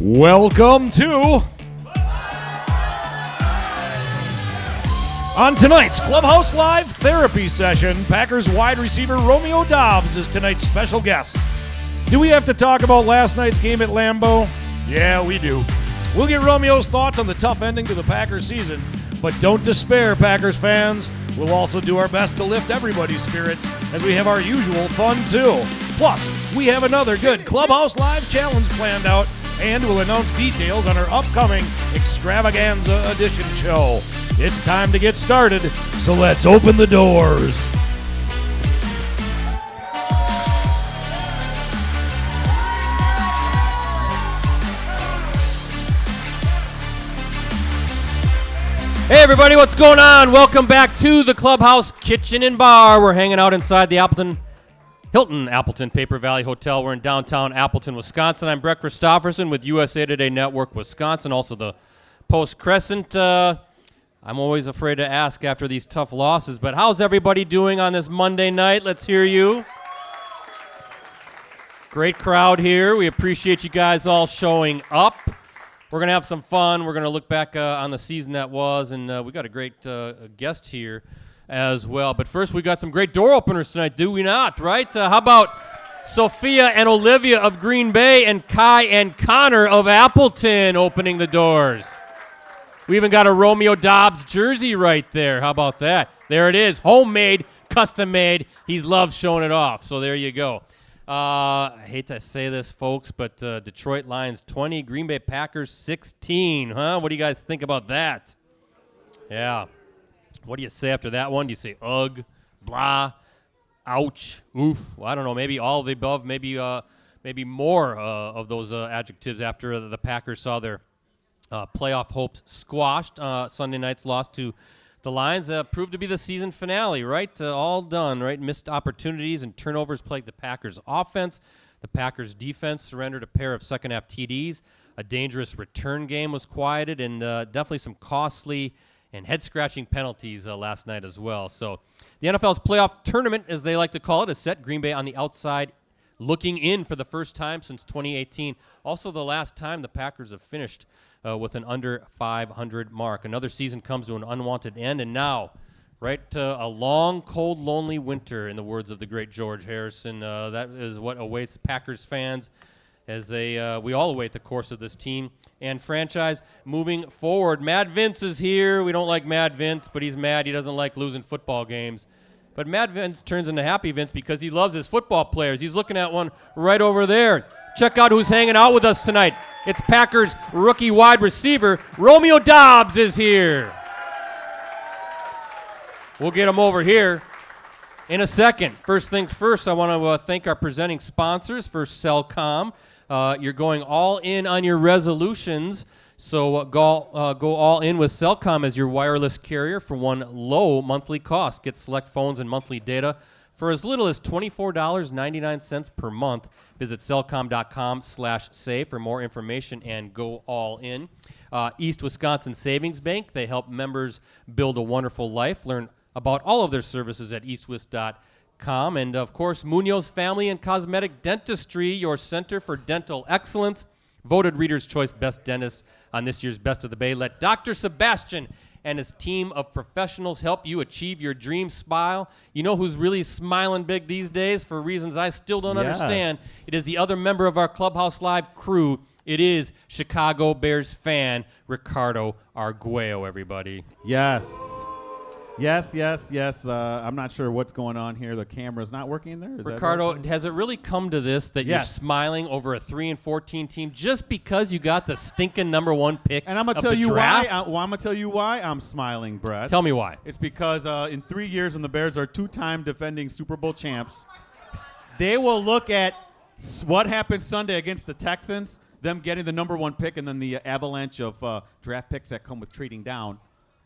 Welcome to... On tonight's Clubhouse Live therapy session, Packers wide receiver Romeo Doubs is tonight's special guest. Do we have to talk about last night's game at Lambeau? Yeah, we do. We'll get Romeo's thoughts on the tough ending to the Packers season, but don't despair, Packers fans. We'll also do our best to lift everybody's spirits as we have our usual fun, too. Plus, we have another good Clubhouse Live challenge planned out, and we'll announce details on our upcoming Extravaganza Edition show. It's time to get started, so let's open the doors. Hey everybody, what's going on? Welcome back to the Clubhouse Kitchen and Bar. We're hanging out inside the Hilton Appleton Paper Valley Hotel. We're in downtown Appleton, Wisconsin. I'm Brett Christopherson with USA Today Network Wisconsin, also the Post-Crescent. I'm always afraid to ask after these tough losses, but how's everybody doing on this Monday night? Let's hear you. Great crowd here. We appreciate you guys all showing up. We're going to have some fun. We're going to look back on the season that was, and we got a great guest here as well. But first, we got some great door openers tonight, do we not, right? How about Sophia and Olivia of Green Bay and Kai and Connor of Appleton opening the doors? We even got a Romeo Doubs jersey right there. How about that? There it is, homemade, custom-made. He loves showing it off, so there you go. I hate to say this, folks, but Detroit Lions 20, Green Bay Packers 16. Huh? What do you guys think about that? Yeah. What do you say after that one? Do you say ugh, blah, ouch, oof? Well, I don't know. Maybe all of the above. Maybe more of those adjectives after the Packers saw their playoff hopes squashed. Sunday night's loss to the Lions proved to be the season finale, right? All done, right? Missed opportunities and turnovers plagued the Packers' offense. The Packers' defense surrendered a pair of second-half TDs. A dangerous return game was quieted, and definitely some costly and head-scratching penalties last night as well. So the NFL's playoff tournament, as they like to call it, is set. Green Bay on the outside, looking in for the first time since 2018. Also the last time the Packers have finished with an under 500 mark. Another season comes to an unwanted end, and now, right, a long, cold, lonely winter, in the words of the great George Harrison. That is what awaits Packers fans as we all await the course of this team and franchise moving forward. Mad Vince is here. We don't like Mad Vince, but he's mad. He doesn't like losing football games. But Mad Vince turns into Happy Vince because he loves his football players. He's looking at one right over there. Check out who's hanging out with us tonight. It's Packers rookie wide receiver, Romeo Doubs is here. We'll get him over here in a second. First things first, I want to thank our presenting sponsors. First, Cellcom. You're going all in on your resolutions, so go all in with Cellcom as your wireless carrier for one low monthly cost. Get select phones and monthly data for as little as $24.99 per month. Visit cellcom.com/save for more information and go all in. East Wisconsin Savings Bank, they help members build a wonderful life. Learn about all of their services at eastwist.com. And, of course, Munoz Family and Cosmetic Dentistry, your center for dental excellence. Voted Reader's Choice Best Dentist on this year's Best of the Bay. Let Dr. Sebastian and his team of professionals help you achieve your dream smile. You know who's really smiling big these days for reasons I still don't understand? It is the other member of our Clubhouse Live crew. It is Chicago Bears fan Ricardo Arguello, everybody. Yes. I'm not sure what's going on here. The camera's not working there. Is Ricardo, has it really come to this that you're smiling over a 3-14 team just because you got the stinking number one pick? And I'm gonna tell you why. I'm gonna tell you why I'm smiling, Brett. Tell me why. It's because in 3 years, when the Bears are two-time defending Super Bowl champs, they will look at what happened Sunday against the Texans, them getting the number one pick, and then the avalanche of draft picks that come with trading down,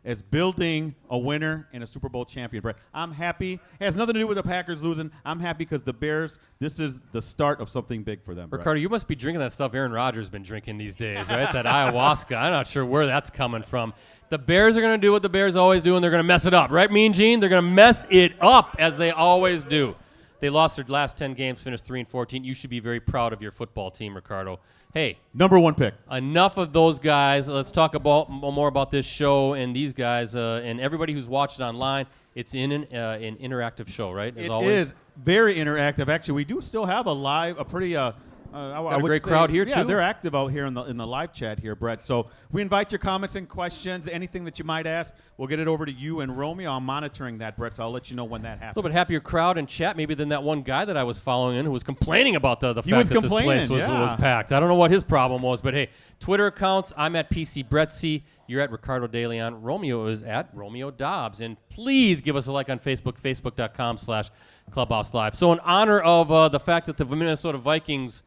as building a winner and a Super Bowl champion. Brett, I'm happy. It has nothing to do with the Packers losing. I'm happy because the Bears, this is the start of something big for them. Ricardo, you must be drinking that stuff Aaron Rodgers has been drinking these days, right? That ayahuasca. I'm not sure where that's coming from. The Bears are going to do what the Bears always do, and they're going to mess it up. Right, Mean Gene? They're going to mess it up, as they always do. They lost their last 10 games, finished 3-14. You should be very proud of your football team, Ricardo. Hey, Number 1 pick. enough of those guys. Let's talk about more about this show and these guys and everybody who's watched it online. It's in an interactive show, right? As It always. is very interactive. Actually, we do still have a pretty I a would great say- crowd here, yeah, too. they're active out here in the live chat here, Brett. So we invite your comments and questions, anything that you might ask. We'll get it over to you and Romeo. I'm monitoring that, Brett, so I'll let you know when that A happens. little bit happier crowd and chat maybe than that one guy that I was following in who was complaining about the He fact was that this place complaining, was yeah. packed. I don't know what his problem was, but hey, Twitter accounts, I'm at PC Brettsy, you're at Ricardo DeLeon, Romeo is at Romeo Doubs, and please give us a like on Facebook, facebook.com/Clubhouse Live. So in honor of the fact that the Minnesota Vikings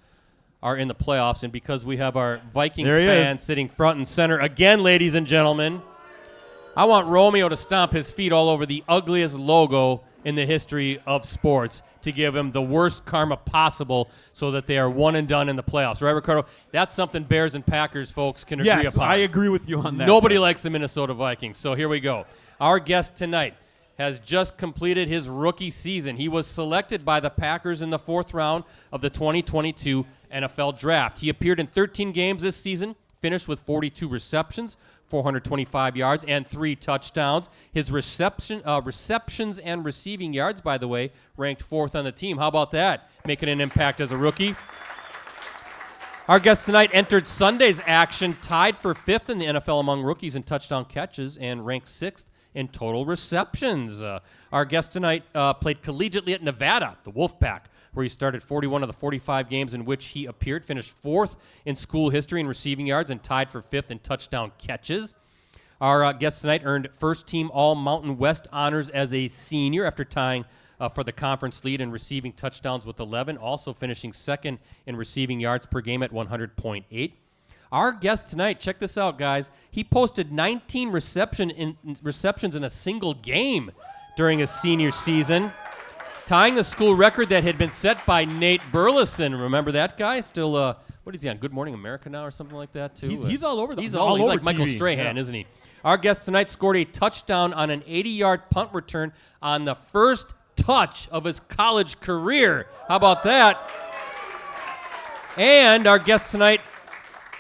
are in the playoffs, and because we have our Vikings There he fan is. sitting front and center again, ladies and gentlemen, I want Romeo to stomp his feet all over the ugliest logo in the history of sports to give him the worst karma possible so that they are one and done in the playoffs. Right, Ricardo? That's something Bears and Packers folks can agree Yes, upon. I agree with you on that. Nobody Brett. likes the Minnesota Vikings. So here we go. Our guest tonight has just completed his rookie season. He was selected by the Packers in the 4th round of the 2022 NFL Draft. He appeared in 13 games this season, finished with 42 receptions, 425 yards, and 3 touchdowns. His receptions and receiving yards, by the way, ranked 4th on the team. How about that? Making an impact as a rookie. Our guest tonight entered Sunday's action, tied for 5th in the NFL among rookies in touchdown catches, and ranked 6th in total receptions. Our guest tonight played collegiately at Nevada, the Wolfpack, where he started 41 of the 45 games in which he appeared, finished 4th in school history in receiving yards, and tied for 5th in touchdown catches. Our guest tonight earned first-team All-Mountain West honors as a senior after tying for the conference lead in receiving touchdowns with 11, also finishing 2nd in receiving yards per game at 100.8. Our guest tonight, check this out, guys. He posted 19 receptions in a single game during his senior season, tying the school record that had been set by Nate Burleson. Remember that guy? Still, what is he on? Good Morning America now or something like that, too? He's all over He's all he's over like Michael TV. Strahan, Yeah. isn't he? Our guest tonight scored a touchdown on an 80-yard punt return on the first touch of his college career. How about that? And our guest tonight,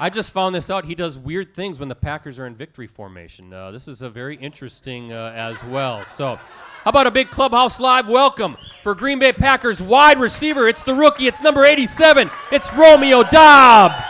I just found this out. He does weird things when the Packers are in victory formation. This is a very interesting as well. So how about a big Clubhouse Live welcome for Green Bay Packers wide receiver. It's the rookie. It's number 87. It's Romeo Doubs.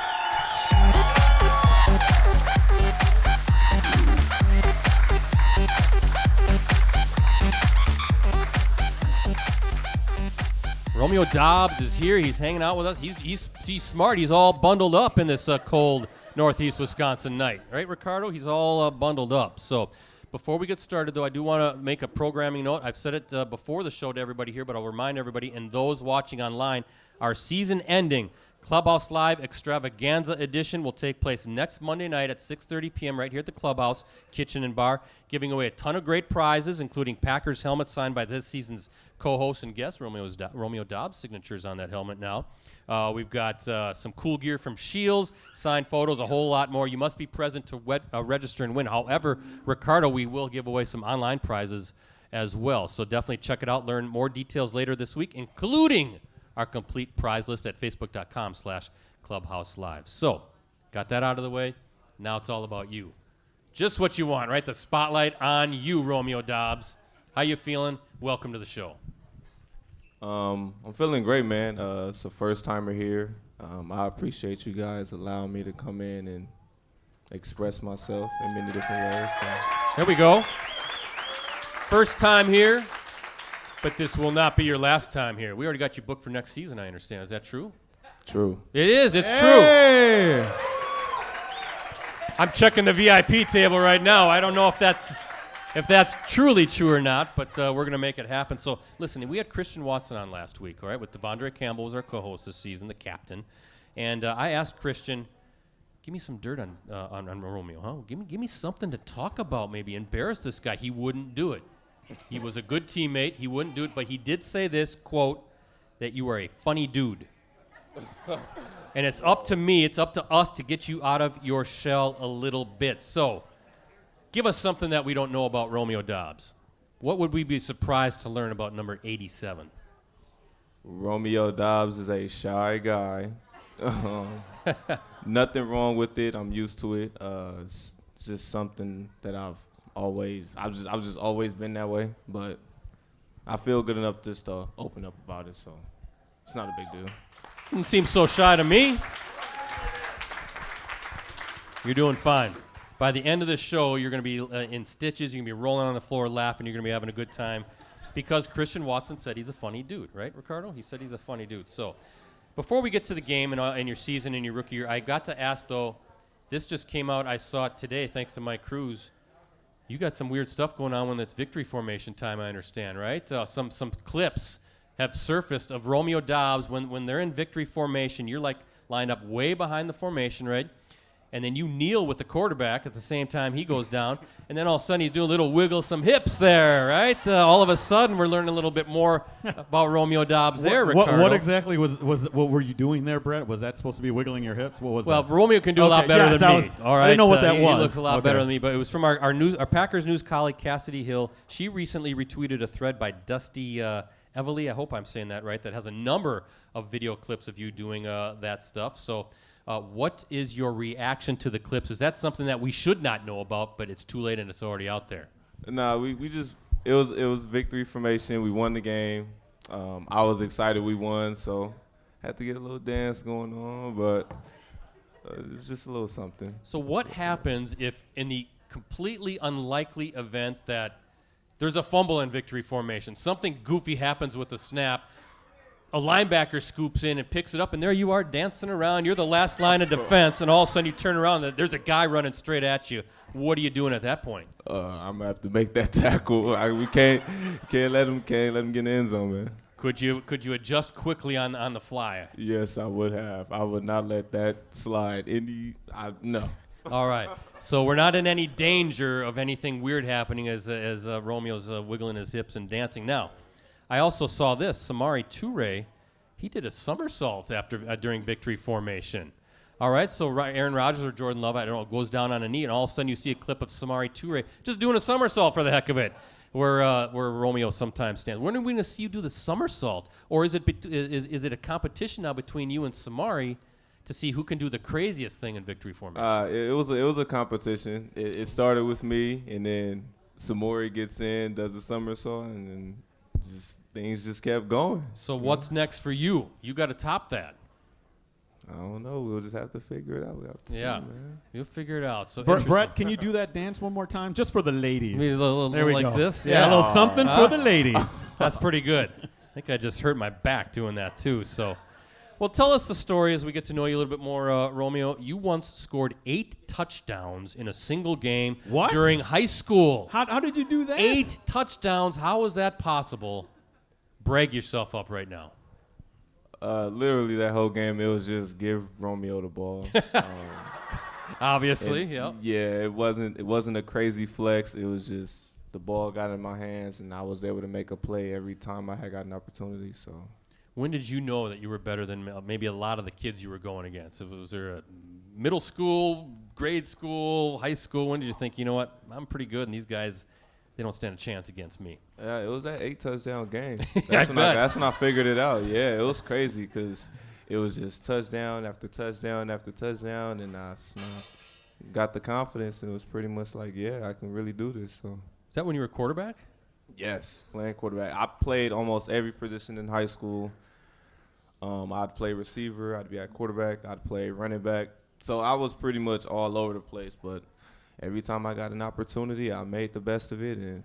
Romeo Doubs is here. He's hanging out with us. He's smart. He's all bundled up in this cold northeast Wisconsin night. Right, Ricardo? He's all bundled up. So before we get started, though, I do want to make a programming note. I've said it before the show to everybody here, but I'll remind everybody and those watching online, our season-ending Clubhouse Live Extravaganza Edition will take place next Monday night at 6:30 p.m. right here at the Clubhouse Kitchen and Bar, giving away a ton of great prizes, including Packers helmets signed by this season's co-host and guest, Romeo Doubs. Signatures on that helmet now. We've got some cool gear from Shields, signed photos, a whole lot more. You must be present to register and win. However, Ricardo, we will give away some online prizes as well. So definitely check it out. Learn more details later this week, including our complete prize list at facebook.com/Clubhouse Live. So, got that out of the way. Now it's all about you. Just what you want, right? The spotlight on you, Romeo Doubs. How you feeling? Welcome to the show. I'm feeling great, man. It's a first-timer here. I appreciate you guys allowing me to come in and express myself in many different ways. So. Here we go. First time here, but this will not be your last time here. We already got you booked for next season, I understand. Is that true? True. It is. It's true. Hey! I'm checking the VIP table right now. I don't know if that's truly true or not, but we're going to make it happen. So, listen, we had Christian Watson on last week, all right, with Devondre Campbell was our co-host this season, the captain. And I asked Christian, give me some dirt on Romeo, huh? Give me something to talk about, maybe embarrass this guy. He wouldn't do it. He was a good teammate. He wouldn't do it, but he did say this, quote, that you are a funny dude. And it's up to me, it's up to us to get you out of your shell a little bit. So, give us something that we don't know about Romeo Doubs. What would we be surprised to learn about number 87? Romeo Doubs is a shy guy. Nothing wrong with it. I'm used to it. It's just something that I've just always been that way. But I feel good enough just to open up about it, so it's not a big deal. Didn't seem so shy to me. You're doing fine. By the end of the show, you're going to be in stitches. You're going to be rolling on the floor laughing. You're going to be having a good time because Christian Watson said he's a funny dude, right, Ricardo? He said he's a funny dude. So before we get to the game and your season and your rookie year, I got to ask, though, this just came out. I saw it today thanks to Mike Cruz. You got some weird stuff going on when it's victory formation time, I understand, right? Some clips have surfaced of Romeo Doubs when they're in victory formation. You're like lined up way behind the formation, right? And then you kneel with the quarterback at the same time he goes down. And then all of a sudden he's doing a little wiggle, some hips there, right? All of a sudden we're learning a little bit more about Romeo Doubs there, Ricardo. What exactly was what were you doing there, Brett? Was that supposed to be wiggling your hips? What was that? Well, Romeo can do a lot better than me. All right, I didn't know what that he was. He looks a lot better than me, but it was from our Packers news colleague, Cassidy Hill. She recently retweeted a thread by Dusty Evely, I hope I'm saying that right, that has a number of video clips of you doing that stuff. So what is your reaction to the clips? Is that something that we should not know about, but it's too late and it's already out there? Nah, we just it was victory formation. We won the game. I was excited we won, so had to get a little dance going on, but it was just a little something. So what happens if in the completely unlikely event that there's a fumble in victory formation, something goofy happens with the snap, a linebacker scoops in and picks it up, and there you are dancing around. You're the last line of defense, and all of a sudden you turn around and there's a guy running straight at you. What are you doing at that point? I'm gonna have to make that tackle. We can't let him get in the end zone, man. Could you adjust quickly on the fly? Yes, I would have. I would not let that slide. No. All right. So we're not in any danger of anything weird happening as Romeo's wiggling his hips and dancing. Now, I also saw this. Samori Toure, he did a somersault during victory formation. All right, so Aaron Rodgers or Jordan Love, I don't know, goes down on a knee, and all of a sudden you see a clip of Samori Toure just doing a somersault for the heck of it, where Romeo sometimes stands. When are we going to see you do the somersault? Or is it a competition now between you and Samori to see who can do the craziest thing in victory formation? It was a competition. It started with me, and then Samori gets in, does the somersault, and then things just kept going. So what's next for you? You got to top that. I don't know. We'll just have to figure it out. We'll have to see, man. You'll figure it out. So Brett, can you do that dance one more time, just for the ladies? Maybe a little there we like go. this. Yeah, a little something for the ladies. That's pretty good. I think I just hurt my back doing that too. So, well, tell us the story as we get to know you a little bit more, Romeo. You once scored 8 touchdowns in a single game during high school. How did you do that? 8 touchdowns. How is that possible? Brag yourself up right now. Literally that whole game, it was just give Romeo the ball. Obviously, yeah. Yeah, it wasn't a crazy flex. It was just the ball got in my hands, and I was able to make a play every time I had got an opportunity. So, when did you know that you were better than maybe a lot of the kids you were going against? Was there a middle school, grade school, high school? When did you think, you know what, I'm pretty good, and these guys, they don't stand a chance against me? Yeah, it was that 8 touchdown game. That's when I figured it out. Yeah, it was crazy because it was just touchdown after touchdown after touchdown, and I got the confidence, and it was pretty much like, yeah, I can really do this. So. Is that when you were quarterback? Yes, playing quarterback. I played almost every position in high school. I'd play receiver. I'd be at quarterback. I'd play running back. So I was pretty much all over the place, but every time I got an opportunity, I made the best of it and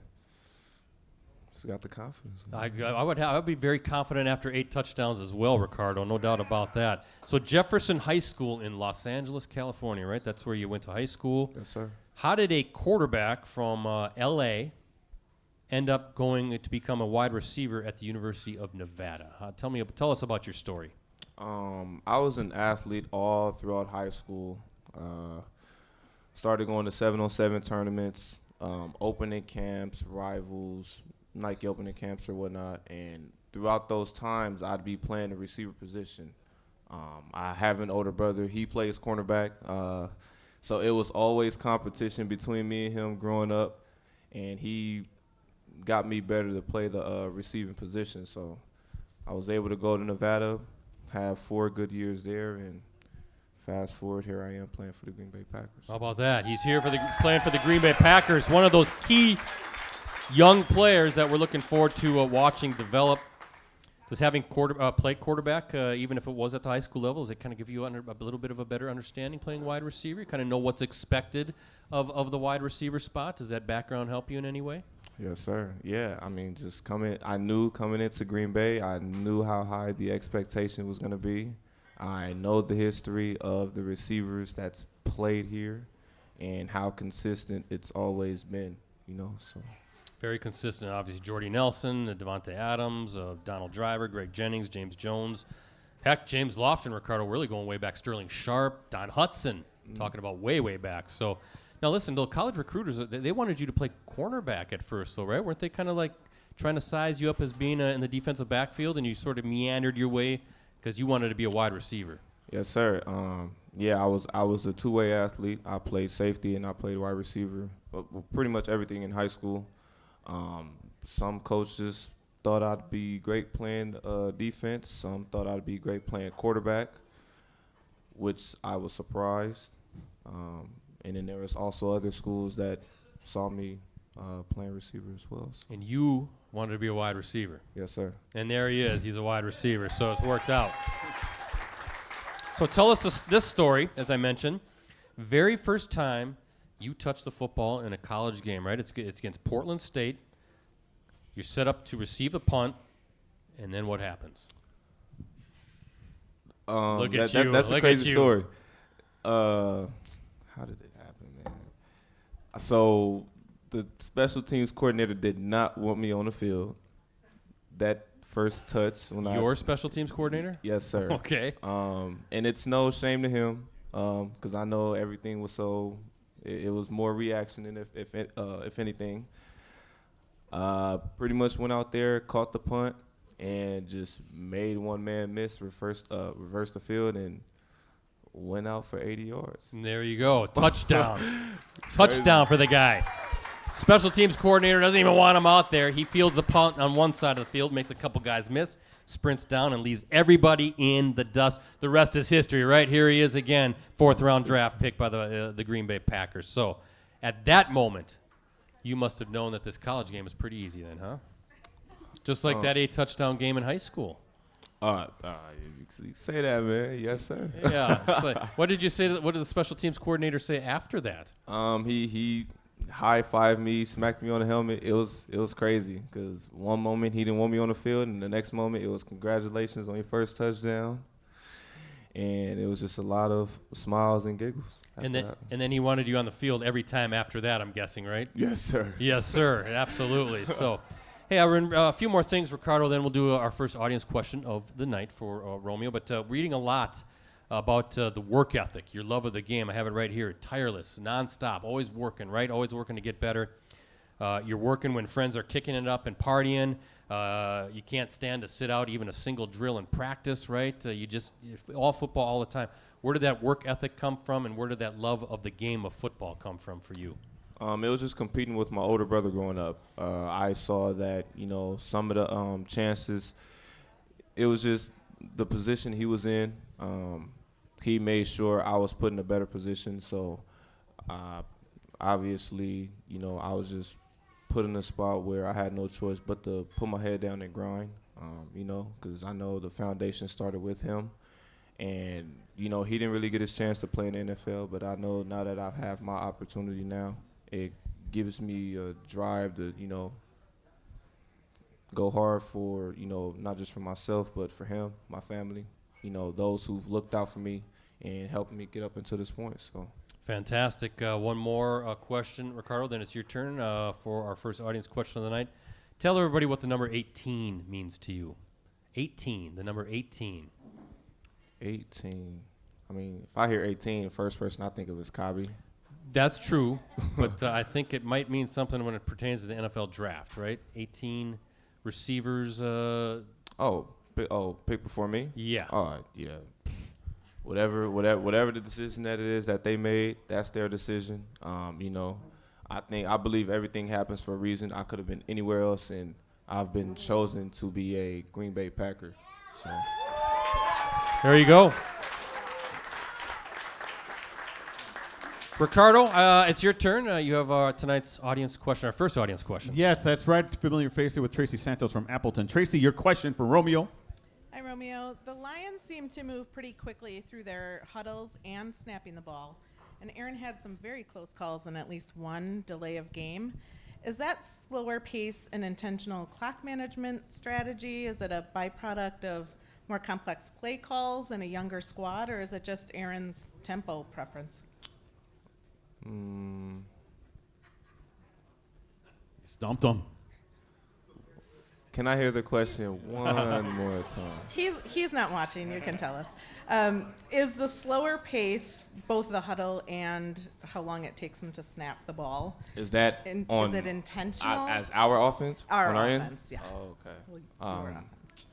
just got the confidence. I would be very confident after 8 touchdowns as well, Ricardo, no doubt about that. So Jefferson High School in Los Angeles, California, right? That's where you went to high school. Yes, sir. How did a quarterback from L.A. end up going to become a wide receiver at the University of Nevada? Tell us about your story. I was an athlete all throughout high school. Started going to 7-on-7 tournaments, opening camps, rivals, Nike opening camps or whatnot. And throughout those times, I'd be playing the receiver position. I have an older brother. He plays cornerback. So it was always competition between me and him growing up. And he got me better to play the receiving position. So I was able to go to Nevada, have 4 good years there, and fast forward, here I am playing for the Green Bay Packers. How about that? He's here playing for the Green Bay Packers, one of those key young players that we're looking forward to watching develop. Does having played quarterback, even if it was at the high school level, does it kind of give you a little bit of a better understanding playing wide receiver? You kind of know what's expected of the wide receiver spot? Does that background help you in any way? Yes, sir. Yeah, I mean, I knew coming into Green Bay, I knew how high the expectation was going to be. I know the history of the receivers that's played here and how consistent it's always been, so. Very consistent, obviously. Jordy Nelson, Devontae Adams, Donald Driver, Greg Jennings, James Jones. Heck, James Lofton, Ricardo, really going way back. Sterling Sharp, Don Hudson, talking about way, way back. So, now listen, the college recruiters, they wanted you to play cornerback at first, though, right? Weren't they kind of like trying to size you up as being in the defensive backfield, and you sort of meandered your way because you wanted to be a wide receiver? Yes, sir. Yeah, I was a two-way athlete. I played safety and I played wide receiver. Pretty much everything in high school. Some coaches thought I'd be great playing defense. Some thought I'd be great playing quarterback, which I was surprised. And then there was also other schools that saw me playing receiver as well. So. And you wanted to be a wide receiver. Yes, sir. And there he is. He's a wide receiver, so it's worked out. So tell us this story, as I mentioned. Very first time you touch the football in a college game, right? It's against Portland State. You're set up to receive the punt, and then what happens? Look at you. That's a crazy story. How did it happen, man? So the special teams coordinator did not want me on the field. That first touch Your special teams coordinator? Yes, sir. Okay. And it's no shame to him, because I know everything was so. It was more reaction than if anything. Pretty much went out there, caught the punt, and just made one man miss, reversed the field, and went out for 80 yards. And there you go. Touchdown. Touchdown for the guy. Special teams coordinator doesn't even want him out there. He fields the punt on one side of the field, makes a couple guys miss, sprints down, and leaves everybody in the dust. The rest is history, right? Here he is again, 4th-round draft pick by the Green Bay Packers. So at that moment, you must have known that this college game is pretty easy then, huh? Just like that 8-touchdown game in high school. You say that, man. Yes, sir. Yeah. So what did you say? What did the special teams coordinator say after that? He high-fived me, smacked me on the helmet. It was crazy because one moment he didn't want me on the field, and the next moment it was congratulations on your first touchdown. And it was just a lot of smiles and giggles. And then he wanted you on the field every time after that, I'm guessing, right? Yes, sir. Yes, sir. Absolutely. So, hey, a few more things, Ricardo, then we'll do our first audience question of the night for Romeo. But reading a lot about the work ethic, your love of the game. I have it right here. Tireless, nonstop, always working, right? Always working to get better. You're working when friends are kicking it up and partying. You can't stand to sit out even a single drill in practice, right? All football all the time. Where did that work ethic come from, and where did that love of the game of football come from for you? It was just competing with my older brother growing up. I saw that, some of the chances, it was just the position he was in. He made sure I was put in a better position. So, obviously, I was just put in a spot where I had no choice but to put my head down and grind, because I know the foundation started with him. And, he didn't really get his chance to play in the NFL, but I know now that I have my opportunity now, it gives me a drive to, go hard for, not just for myself, but for him, my family, those who've looked out for me and helped me get up until this point. So. Fantastic. One more question, Ricardo, then it's your turn for our first audience question of the night. Tell everybody what the number 18 means to you. 18, the number 18. 18. I mean, if I hear 18, the first person I think of is Cobby. That's true, but I think it might mean something when it pertains to the NFL draft, right? 18 receivers. Pick before me? Yeah. Yeah. Whatever the decision that it is that they made, that's their decision. I believe everything happens for a reason. I could have been anywhere else, and I've been chosen to be a Green Bay Packer. So There you go. Ricardo, it's your turn. You have tonight's audience question, our first audience question. Yes, that's right. Familiar face here with Tracy Santos from Appleton. Tracy, your question for Romeo. Hi, Romeo. The Lions seem to move pretty quickly through their huddles and snapping the ball. And Aaron had some very close calls and at least one delay of game. Is that slower pace an intentional clock management strategy? Is it a byproduct of more complex play calls and a younger squad, or is it just Aaron's tempo preference? Stumped him. can I hear the question one more time? He's not watching. You can tell us. Is the slower pace both the huddle and how long it takes him to snap the ball? Is that Is it intentional? as our offense? Our on our offense, end? yeah. Oh, okay. Your offense.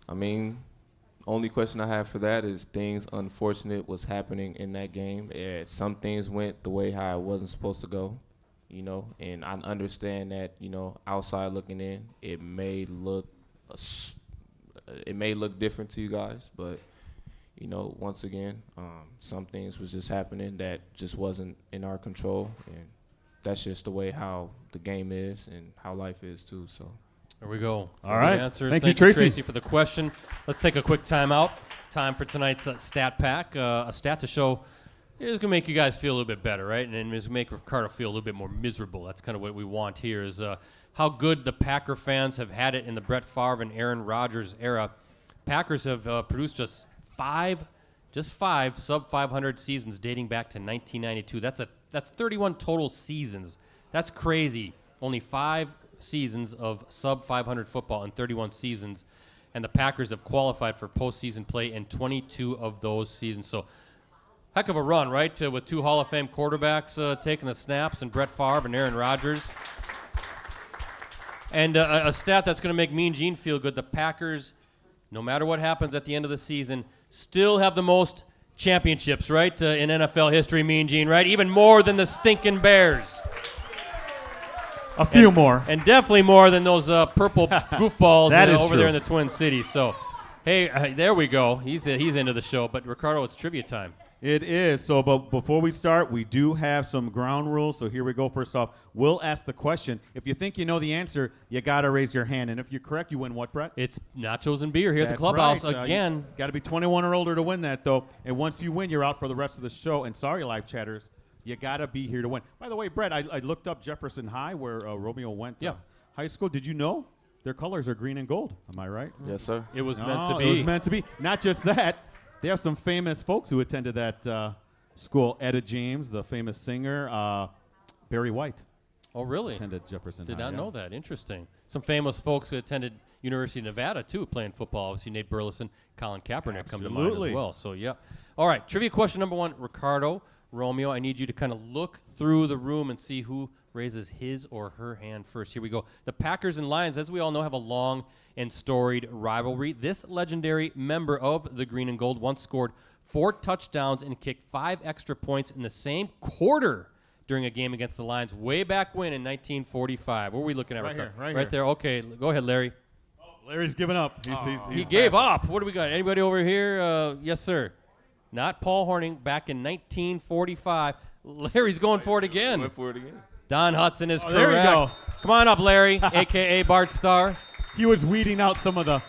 I mean, only question I have for that is things unfortunate was happening in that game. Some things went the way how it wasn't supposed to go, and I understand that, outside looking in, it may look different to you guys, but, once again, some things was just happening that just wasn't in our control, and that's just the way how the game is and how life is too, so. There we go. All right. Answer. Thank you, Tracy. Tracy, for the question. Let's take a quick timeout. Time for tonight's stat pack. A stat to show is going to make you guys feel a little bit better, right? And it's make Ricardo feel a little bit more miserable. That's kind of what we want here is how good the Packer fans have had it in the Brett Favre and Aaron Rodgers era. Packers have produced just five sub-500 seasons dating back to 1992. That's 31 total seasons. That's crazy. Only 5 seasons of sub-500 football in 31 seasons, and the Packers have qualified for postseason play in 22 of those seasons. So, heck of a run, right? With 2 Hall of Fame quarterbacks taking the snaps, and Brett Favre and Aaron Rodgers. And a stat that's going to make Mean Gene feel good, the Packers, no matter what happens at the end of the season, still have the most championships, right, in NFL history, Mean Gene, right? Even more than the stinking Bears. A few more. And definitely more than those purple goofballs over true. there in the Twin Cities. So, hey, there we go. He's into the show. But, Ricardo, it's trivia time. It is. So, but before we start, we do have some ground rules. So here we go. First off, we'll ask the question. If you think you know the answer, you got to raise your hand. And if you're correct, you win what, Brett? It's nachos and beer here at the That's clubhouse right. again. Got to be 21 or older to win that, though. And once you win, you're out for the rest of the show. And sorry, live chatters, you got to be here to win. By the way, Brett, I looked up Jefferson High, where Romeo went to high school. Did you know their colors are green and gold? Am I right? Yes, sir. It was No, meant to be. It was meant to be. Not just that. They have some famous folks who attended that school. Etta James, the famous singer. Barry White Oh, really? attended Jefferson Did High. not yeah. know that. Interesting. Some famous folks who attended University of Nevada, too, playing football. Obviously, Nate Burleson, Colin Kaepernick come to mind Absolutely. as well. So, yeah. All right, trivia question number 1, Ricardo. Romeo, I need you to kind of look through the room and see who raises his or her hand first. Here we go. The Packers and Lions, as we all know, have a long and storied rivalry. This legendary member of the Green and Gold once scored 4 touchdowns and kicked 5 extra points in the same quarter during a game against the Lions way back when in 1945. What are we looking at, Right Ricardo? here, right here. there. Okay, go ahead, Larry. Larry's giving up. He gave up. What do we got? Anybody over here? Yes, sir. Not Paul Horning, back in 1945. Larry's going for it again. Went for it again. Don Hudson is correct. there you go. Come on up, Larry, a.k.a. Bart Starr. He was weeding out some of the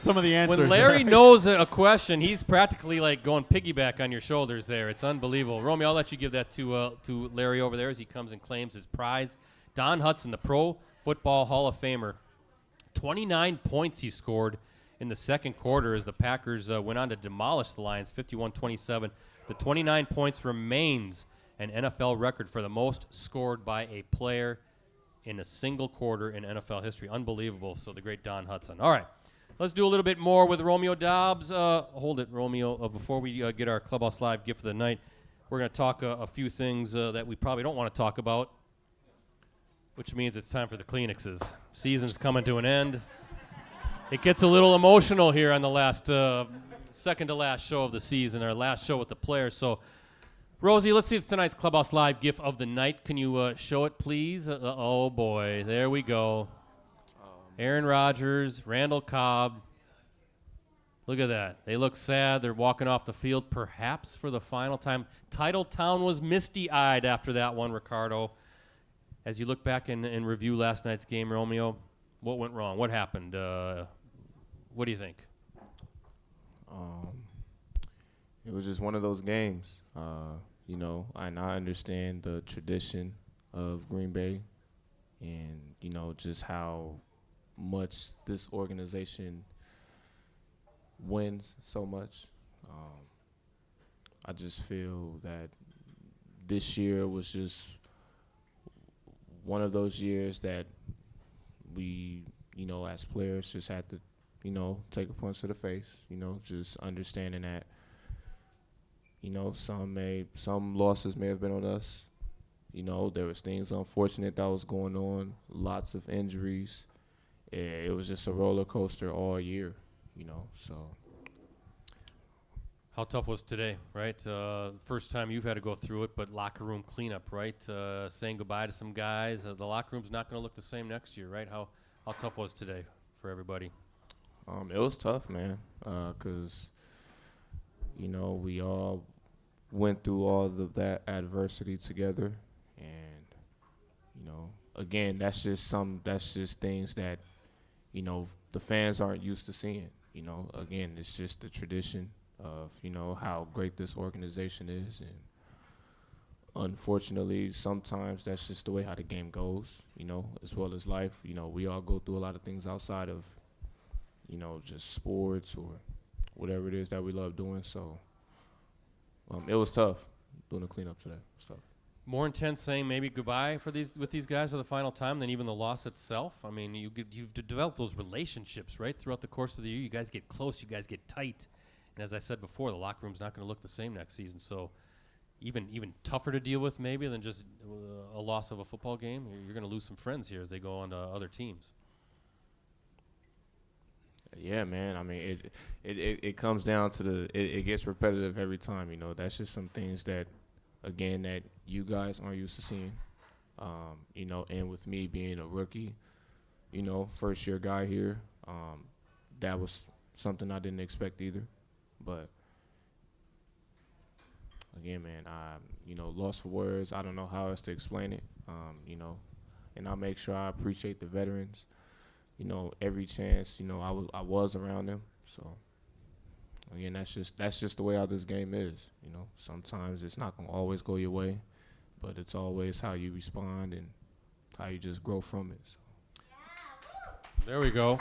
answers. When Larry knows a question, he's practically like going piggyback on your shoulders there. It's unbelievable. Romeo, I'll let you give that to Larry over there as he comes and claims his prize. Don Hudson, the Pro Football Hall of Famer, 29 points he scored in the second quarter as the Packers went on to demolish the Lions 51-27. The 29 points remains an NFL record for the most scored by a player in a single quarter in NFL history. Unbelievable. So the great Don Hudson. All right. Let's do a little bit more with Romeo Doubs. Hold it, Romeo. Before we get our Clubhouse Live gift of the night, we're going to talk a few things that we probably don't want to talk about, which means it's time for the Kleenexes. Season's coming to an end. It gets a little emotional here on the last second to last show of the season, our last show with the players. So Rosie, let's see tonight's Clubhouse Live GIF of the night. Can you show it, please? Oh, boy. There we go. Aaron Rodgers, Randall Cobb. Look at that. They look sad. They're walking off the field, perhaps for the final time. Titletown was misty-eyed after that one, Ricardo. As you look back and review last night's game, Romeo, what went wrong? What happened? What do you think? It was just one of those games. And I understand the tradition of Green Bay and, just how much this organization wins so much. I just feel that this year was just one of those years that we, as players just had to, take a punch to the face, just understanding that, some losses may have been on us. There was things unfortunate that was going on, lots of injuries. It was just a roller coaster all year, so. How tough was today, right? First time you've had to go through it, but locker room cleanup, right? Saying goodbye to some guys. The locker room's not going to look the same next year, right? How tough was today for everybody? It was tough, man, because, we all went through all of that adversity together. And, again, that's just things that, the fans aren't used to seeing. Again, it's just the tradition of, how great this organization is. And unfortunately, sometimes that's just the way how the game goes, as well as life. We all go through a lot of things outside of, just sports or whatever it is that we love doing. So it was tough doing the cleanup today. It was tough. More intense saying maybe goodbye with these guys for the final time than even the loss itself. I mean, you've developed those relationships, right, throughout the course of the year. You guys get close. You guys get tight. And as I said before, the locker room's not going to look the same next season. So even tougher to deal with maybe than just a loss of a football game. You're going to lose some friends here as they go on to other teams. Yeah, man. I mean, it comes down to it gets repetitive every time. That's just some things that, again, that you guys aren't used to seeing. And with me being a rookie, first year guy here, that was something I didn't expect either. But again, man, lost for words. I don't know how else to explain it. And I make sure I appreciate the veterans. Every chance, I was around them. So again, that's just the way how this game is. Sometimes it's not gonna always go your way, but it's always how you respond and how you just grow from it. So. There we go.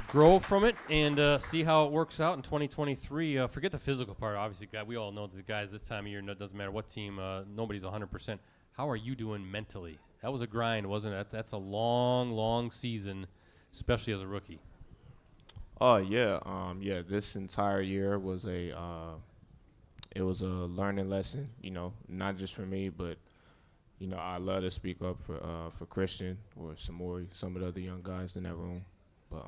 Grow from it and see how it works out in 2023. Forget the physical part. Obviously, we all know that the guys this time of year, it doesn't matter what team, nobody's 100%. How are you doing mentally? That was a grind, wasn't it? That's a long, long season, especially as a rookie. Oh, yeah. This entire year was it was a learning lesson, not just for me, but, I love to speak up for Christian or Samori, some of the other young guys in that room. But,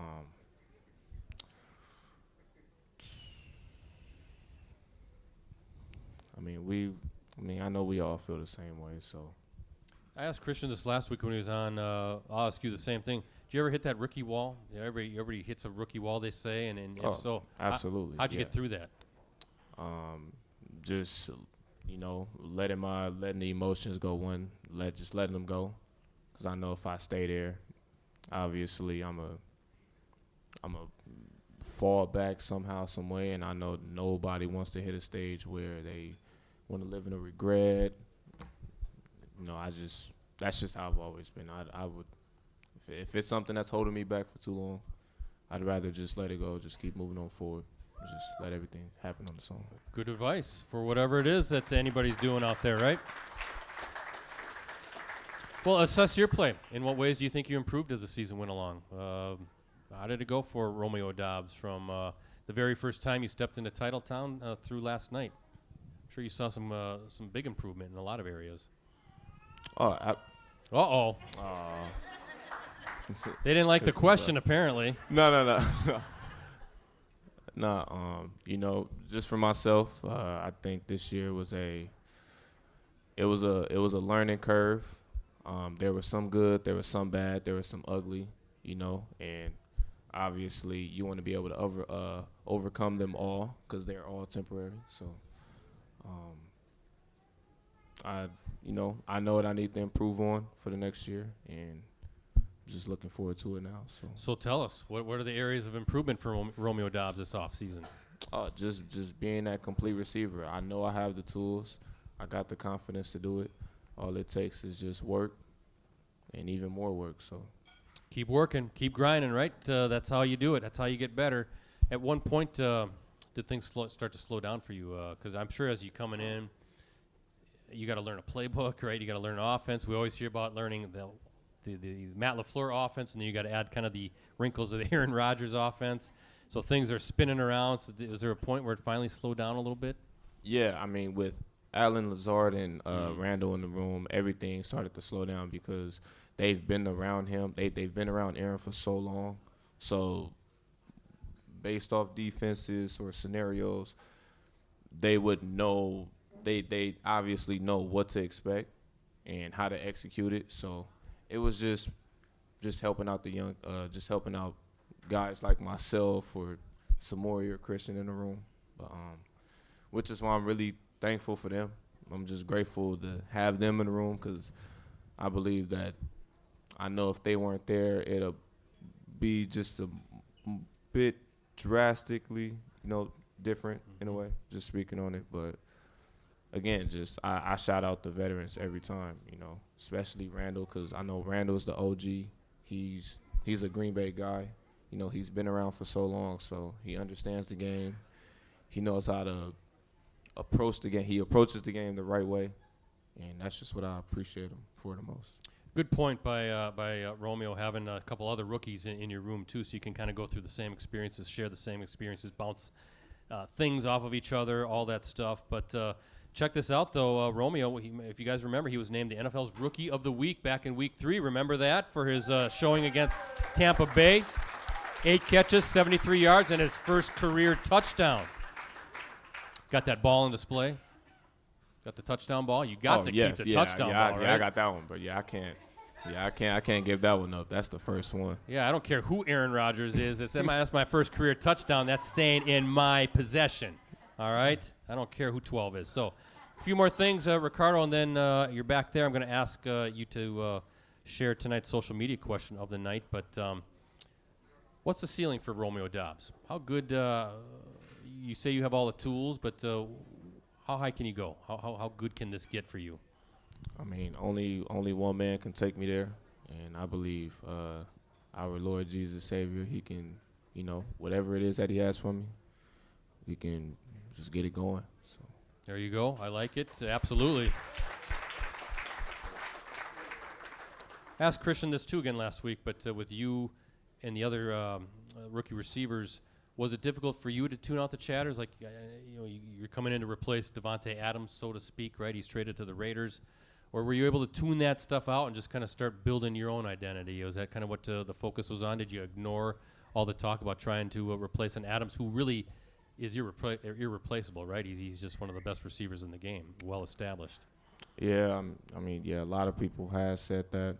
I know we all feel the same way, so. I asked Christian this last week when he was on. I'll ask you the same thing. Did you ever hit that rookie wall? Yeah, everybody hits a rookie wall, they say, and if so, absolutely. How'd you get through that? Just letting the emotions go. Just letting them go, because I know if I stay there, obviously I'm a fall back somehow, some way, and I know nobody wants to hit a stage where they want to live in a regret. That's just how I've always been. I would, if it's something that's holding me back for too long, I'd rather just let it go, just keep moving on forward, just let everything happen on its own. Good advice for whatever it is that anybody's doing out there, right? Well, assess your play. In what ways do you think you improved as the season went along? How did it go for Romeo Doubs from the very first time you stepped into Titletown through last night? I'm sure you saw some big improvement in a lot of areas. Uh-oh. They didn't like the question, apparently. No. You know, just for myself, I think this year was a learning curve. There was some good, there was some bad, there was some ugly, you know, and obviously you want to be able to overcome them all because they're all temporary. So, I know what I need to improve on for the next year, and just looking forward to it now. So tell us, what are the areas of improvement for Romeo Doubs this offseason? Just being that complete receiver. I know I have the tools. I got the confidence to do it. All it takes is just work and even more work. So keep working, keep grinding, right? That's how you do it. That's how you get better. At one point, did things start to slow down for you? Because I'm sure as you coming in, you got to learn a playbook, right? You got to learn offense. We always hear about learning the Matt LaFleur offense, and then you got to add kind of the wrinkles of the Aaron Rodgers offense. So things are spinning around. So was there a point where it finally slowed down a little bit? Yeah, I mean, with Allen Lazard and Randall in the room, everything started to slow down because they've been around him. They've been around Aaron for so long. So based off defenses or scenarios, they would know. They obviously know what to expect and how to execute it. So it was just helping out the young, just helping out guys like myself or Samori or Christian in the room. But, which is why I'm really thankful for them. I'm just grateful to have them in the room because I believe that I know if they weren't there, it'll be just a bit drastically, different in a way, just speaking on it. But again, I shout out the veterans every time, especially Randall because I know Randall's the OG. He's a Green Bay guy. He's been around for so long, so he understands the game. He knows how to approach the game. He approaches the game the right way, and that's just what I appreciate him for the most. Good point by Romeo, having a couple other rookies in your room too, so you can kind of go through the same experiences, share the same experiences, bounce things off of each other, all that stuff. But check this out, though. Romeo, if you guys remember, he was named the NFL's Rookie of the Week back in Week 3. Remember that for his showing against Tampa Bay? 8 catches, 73 yards, and his first career touchdown. Got that ball in display? Got the touchdown ball? You got to keep the touchdown ball, right? Yeah, I got that one, but I can't give that one up. That's the first one. Yeah, I don't care who Aaron Rodgers is. That's my first career touchdown. That's staying in my possession. All right? I don't care who 12 is. So a few more things, Ricardo, and then you're back there. I'm going to ask you to share tonight's social media question of the night. But what's the ceiling for Romeo Doubs? How good you say you have all the tools, but how high can you go? How good can this get for you? I mean, only one man can take me there, and I believe our Lord Jesus Savior, he can, whatever it is that he has for me, we can just get it going. So there you go. I like it. Absolutely. I asked Christian this too again last week, but with you and the other rookie receivers, was it difficult for you to tune out the chatters? Like, you're coming in to replace Devontae Adams, so to speak, right? He's traded to the Raiders. Or were you able to tune that stuff out and just kind of start building your own identity? Was that kind of what the focus was on? Did you ignore all the talk about trying to replace an Adams who really is irreplaceable, right? He's just one of the best receivers in the game, well established. Yeah, a lot of people have said that,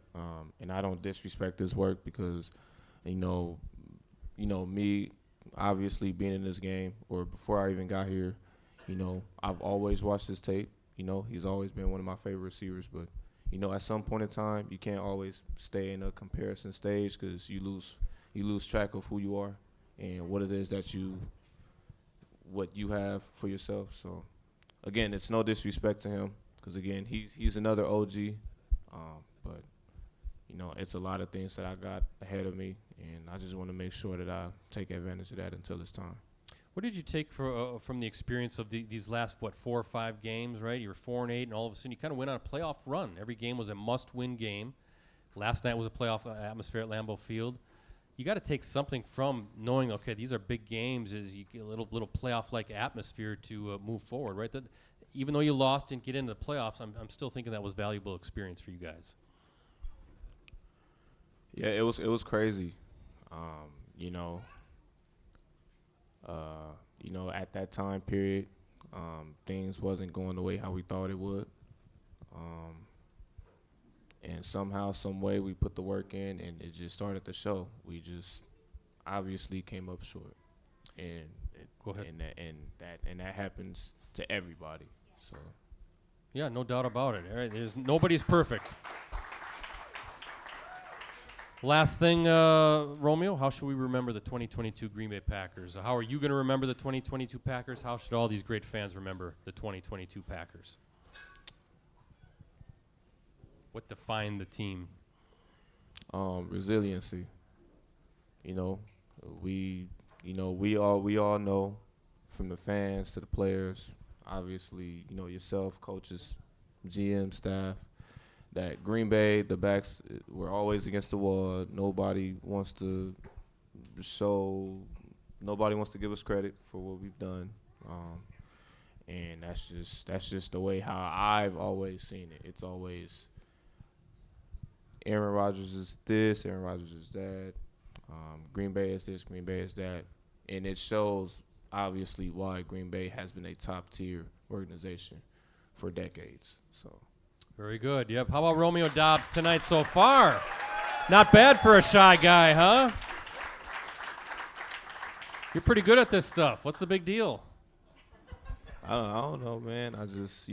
and I don't disrespect his work because, me obviously being in this game or before I even got here, I've always watched his tape. He's always been one of my favorite receivers, but at some point in time, you can't always stay in a comparison stage because you lose track of who you are and what it is that what you have for yourself. So, again, it's no disrespect to him because, again, he's another OG, but, it's a lot of things that I got ahead of me, and I just want to make sure that I take advantage of that until it's time. What did you take from the experience of these last, 4 or 5 games, right? You were 4-8, and all of a sudden you kind of went on a playoff run. Every game was a must-win game. Last night was a playoff atmosphere at Lambeau Field. You got to take something from knowing, okay, these are big games, is you get a little playoff-like atmosphere to move forward, right? That even though you lost and get into the playoffs, I'm still thinking that was valuable experience for you guys. Yeah, it was crazy. At that time period, things wasn't going the way how we thought it would. And somehow, some way, we put the work in, and it just started to show. We just obviously came up short, and Go ahead. And that happens to everybody. So. Yeah, no doubt about it. All right, nobody's perfect. Last thing, Romeo, how should we remember the 2022 Green Bay Packers? How are you going to remember the 2022 Packers? How should all these great fans remember the 2022 Packers? What defined the team? Resiliency. We all know, from the fans to the players, obviously, yourself, coaches, GM, staff, that Green Bay, the backs were always against the wall. Nobody wants to give us credit for what we've done. And that's just the way how I've always seen it. It's always Aaron Rodgers is this, Aaron Rodgers is that. Green Bay is this, Green Bay is that. And it shows, obviously, why Green Bay has been a top-tier organization for decades. So, very good. Yep. How about Romeo Doubs tonight so far? Not bad for a shy guy, huh? You're pretty good at this stuff. What's the big deal? I don't know, man. I just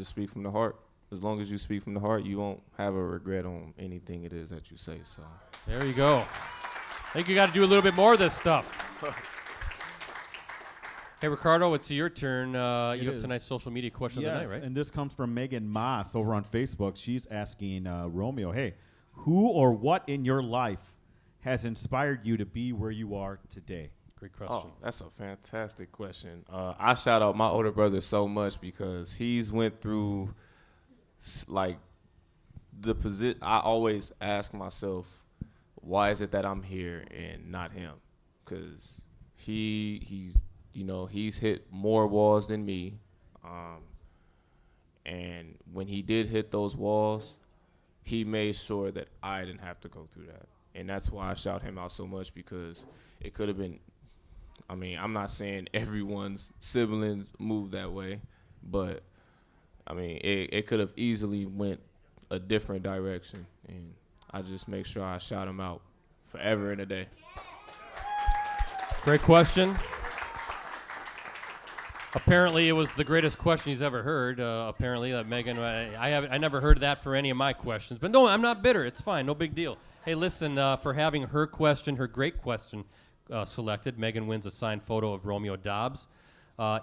speak from the heart. As long as you speak from the heart, you won't have a regret on anything it is that you say. So there you go. I think you got to do a little bit more of this stuff. Hey, Ricardo, it's your turn. You have tonight's social media question of the night, right? And this comes from Megan Moss over on Facebook. She's asking Romeo, hey, who or what in your life has inspired you to be where you are today? Great question. Oh, that's a fantastic question. I shout out my older brother so much because he's went through the position. I always ask myself, why is it that I'm here and not him? Because he's hit more walls than me. And when he did hit those walls, he made sure that I didn't have to go through that. And that's why I shout him out so much, because it could have been, I'm not saying everyone's siblings move that way, but, it could have easily went a different direction. And I just make sure I shout him out forever and a day. Great question. Apparently, it was the greatest question he's ever heard. Apparently, Megan, I never heard that for any of my questions. But no, I'm not bitter. It's fine. No big deal. Hey, listen, for having her great question selected, Megan wins a signed photo of Romeo Doubs.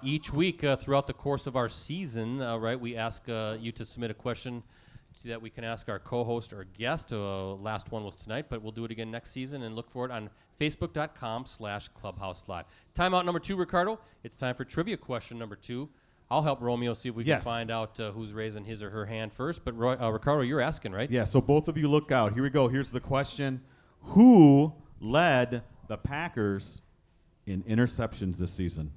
Each week throughout the course of our season, we ask you to submit a question that we can ask our co-host or guest. Last one was tonight, but we'll do it again next season, and look for it on facebook.com/Clubhouse Live. Timeout number 2, Ricardo. It's time for trivia question number 2. I'll help Romeo see if we can find out who's raising his or her hand first. But Ricardo, you're asking, right? Yeah, so both of you look out. Here we go. Here's the question. Who led the Packers in interceptions this season?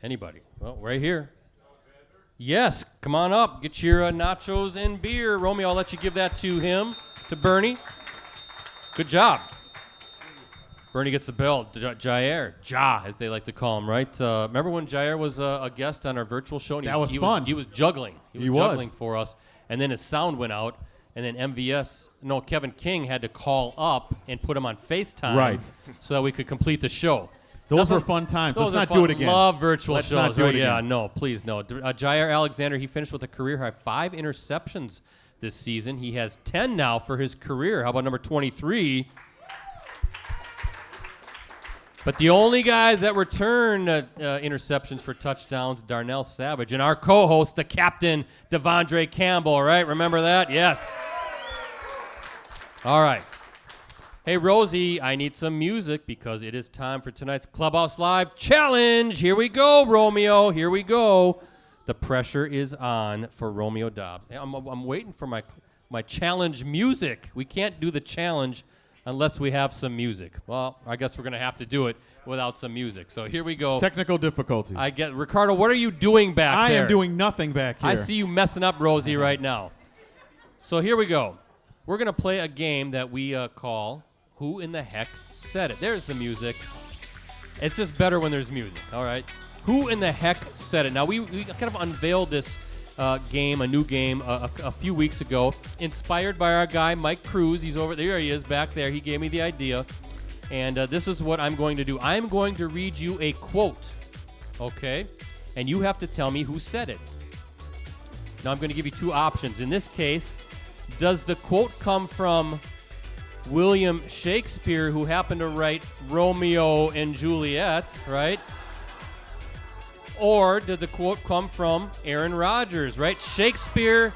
Anybody? Well, right here. Yes, come on up. Get your nachos and beer. Romeo, I'll let you give that to him, to Bernie. Good job. Bernie gets the bell. Jair, as they like to call him, right? Remember when Jair was a guest on our virtual show? And that was fun. He was juggling. He was juggling for us. And then his sound went out. And then Kevin King had to call up and put him on FaceTime so that we could complete the show. Those were fun times. Let's not do it again. Love virtual Let's shows. not do it again. Yeah, no, please, no. Jair Alexander, he finished with a career high 5 interceptions this season. He has 10 now for his career. How about number 23? But the only guys that return interceptions for touchdowns, Darnell Savage. And our co-host, the captain, Devondre Campbell, right? Remember that? Yes. All right. Hey, Rosie, I need some music because it is time for tonight's Clubhouse Live Challenge. Here we go, Romeo. Here we go. The pressure is on for Romeo Doubs. I'm waiting for my challenge music. We can't do the challenge unless we have some music. Well, I guess we're going to have to do it without some music. So here we go. Technical difficulties. Ricardo, what are you doing back there? I am doing nothing back here. I see you messing up Rosie right now. So here we go. We're going to play a game that we call Who in the heck said it? There's the music. It's just better when there's music, all right? Who in the heck said it? Now, we kind of unveiled this game, a new game, a few weeks ago, inspired by our guy, Mike Cruz. He's over there. He is back there. He gave me the idea. And this is what I'm going to do. I'm going to read you a quote, okay? And you have to tell me who said it. Now, I'm going to give you two options. In this case, does the quote come from William Shakespeare, who happened to write Romeo and Juliet, right? Or did the quote come from Aaron Rodgers, right? Shakespeare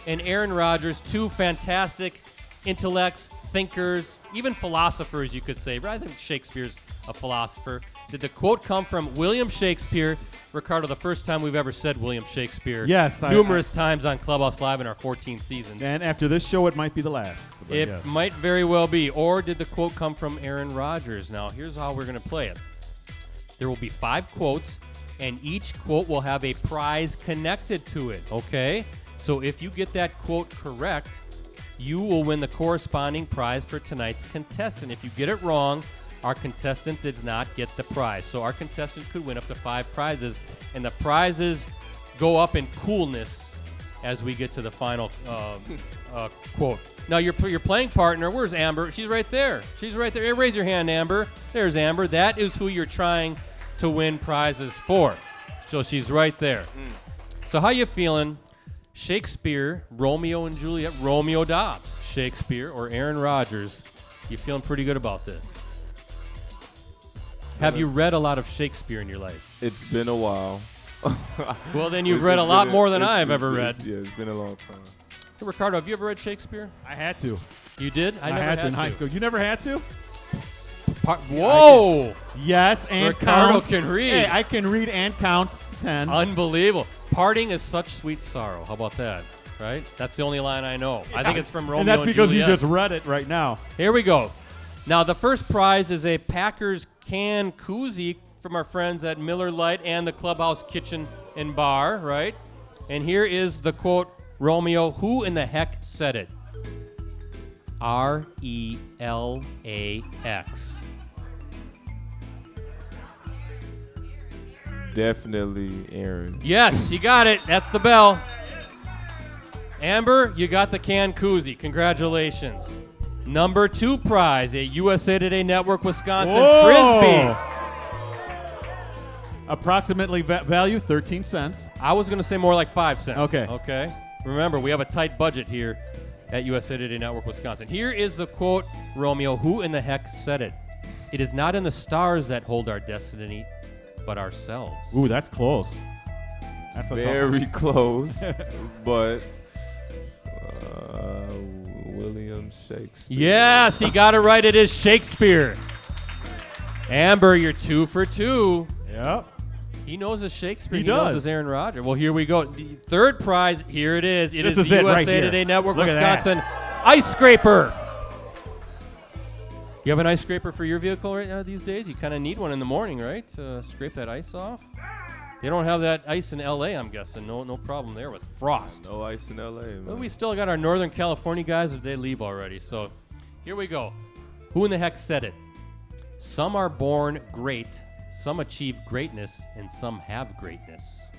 and Aaron Rodgers, two fantastic intellects, thinkers, even philosophers, you could say. But I think Shakespeare's a philosopher. Did the quote come from William Shakespeare? Ricardo, the first time we've ever said William Shakespeare. Yes. Numerous times on Clubhouse Live in our 14 seasons. And after this show, it might be the last. But It yes. might very well be. Or did the quote come from Aaron Rodgers? Now, here's how we're going to play it. There will be 5 quotes, and each quote will have a prize connected to it, okay? So if you get that quote correct, you will win the corresponding prize for tonight's contestant. If you get it wrong, our contestant does not get the prize. So our contestant could win up to 5 prizes, and the prizes go up in coolness as we get to the final quote. Now, your playing partner, where's Amber? She's right there. She's right there. Hey, raise your hand, Amber. There's Amber. That is who you're trying to win prizes for. So she's right there. So how you feeling? Shakespeare, Romeo and Juliet, Romeo Doubs, Shakespeare, or Aaron Rodgers? You feeling pretty good about this? Have you read a lot of Shakespeare in your life? It's been a while. Well, then you've read a lot more than I've ever read. Yeah, it's been a long time. Hey, Ricardo, have you ever read Shakespeare? I had to. You did? I had to in high school. You never had to? Whoa! Yes, and Ricardo count. can read. Hey, I can read and count to 10. Unbelievable. Parting is such sweet sorrow. How about that? Right? That's the only line I know. I think it's from Romeo and that's because Juliet. you just read it right now. Here we go. Now, the first prize is a Packers can koozie from our friends at Miller Lite and the Clubhouse Kitchen and Bar, right? And here is the quote, Romeo, who in the heck said it? RELAX. Definitely Aaron. Yes, you got it. That's the bell. Amber, you got the can koozie. Congratulations. Number 2 prize, a USA Today Network Wisconsin Frisbee. Approximately value 13 cents. I was going to say more like 5 cents. Okay. Okay. Remember, we have a tight budget here at USA Today Network Wisconsin. Here is the quote, Romeo, who in the heck said it? It is not in the stars that hold our destiny, but ourselves. Ooh, that's close. That's a Very close, but William Shakespeare. Yes, he got it right. It is Shakespeare. Amber, you're 2 for 2. Yep. He knows his Shakespeare. He knows does. his Aaron Rodgers. Well, here we go. The third prize, here it is. It This is is the it right USA here. Today Network Look at that. Wisconsin ice scraper. You have an ice scraper for your vehicle right now these days? You kind of need one in the morning, right? To scrape that ice off. They don't have that ice in L.A., I'm guessing. No problem there with frost. No ice in L.A., man. Well, we still got our Northern California guys, but they leave already. So here we go. Who in the heck said it? Some are born great, some achieve greatness, and some have greatness.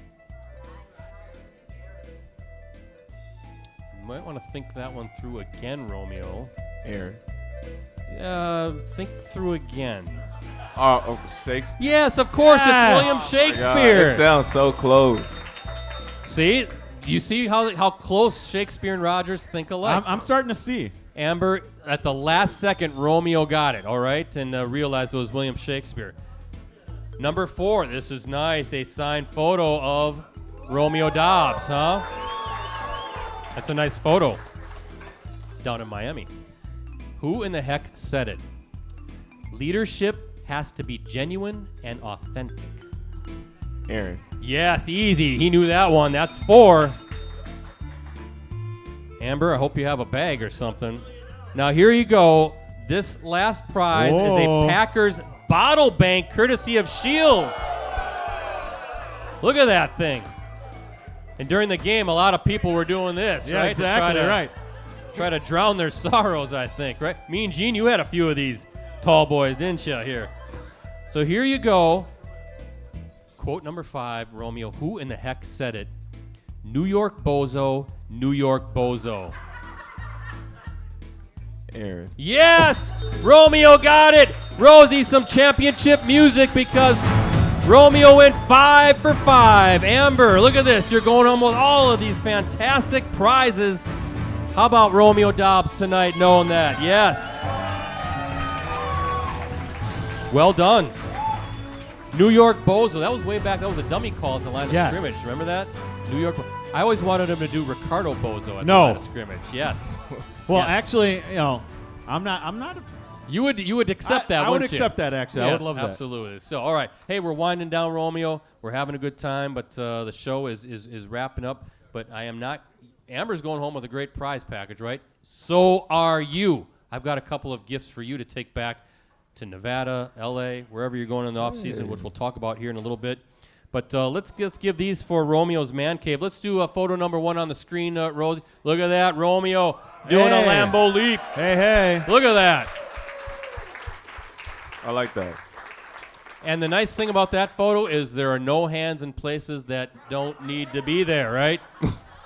You might want to think that one through again, Romeo. Aaron. Think through again. Shakespeare. Yes, of course, Yes. it's William God, Shakespeare. it sounds so close. See? You see how close Shakespeare and Rodgers think alike? I'm starting to see. Amber, at the last second, Romeo got it, all right, and realized it was William Shakespeare. Number 4, this is nice, a signed photo of Romeo Doubs, huh? That's a nice photo down in Miami. Who in the heck said it? Leadership has to be genuine and authentic. Aaron. Yes, easy. He knew that one. That's 4. Amber, I hope you have a bag or something. Now, here you go. This last prize is Whoa. a Packers bottle bank courtesy of Shields. Look at that thing. And during the game, a lot of people were doing this, Yeah, right? exactly to try to right. try to drown their sorrows, I think, right? Me and Gene, you had a few of these tall boys, didn't you, here? So here you go. Quote number 5, Romeo, who in the heck said it? New York bozo, New York bozo. Aaron. Yes! Romeo got it! Rosie, some championship music because Romeo went 5 for 5. Amber, look at this. You're going home with all of these fantastic prizes. How about Romeo Doubs tonight knowing that? Yes. Well done. New York bozo. That was way back. That was a dummy call at the line of scrimmage. Remember that? New York. I always wanted him to do Ricardo bozo at the line of scrimmage. Yes. Well, Yes. actually, I'm not. You would accept that, I would wouldn't you? accept that, actually. Yes, I would love that. absolutely. So, all right. Hey, we're winding down, Romeo. We're having a good time, but the show is wrapping up. But I am not. Amber's going home with a great prize package, right? So are you. I've got a couple of gifts for you to take back to Nevada, L.A., wherever you're going in the off season, which we'll talk about here in a little bit. But let's give these for Romeo's Man Cave. Let's do photo number 1 on the screen, Rosie. Look at that, Romeo doing a Lambeau leap. Hey. Look at that. I like that. And the nice thing about that photo is there are no hands in places that don't need to be there, right?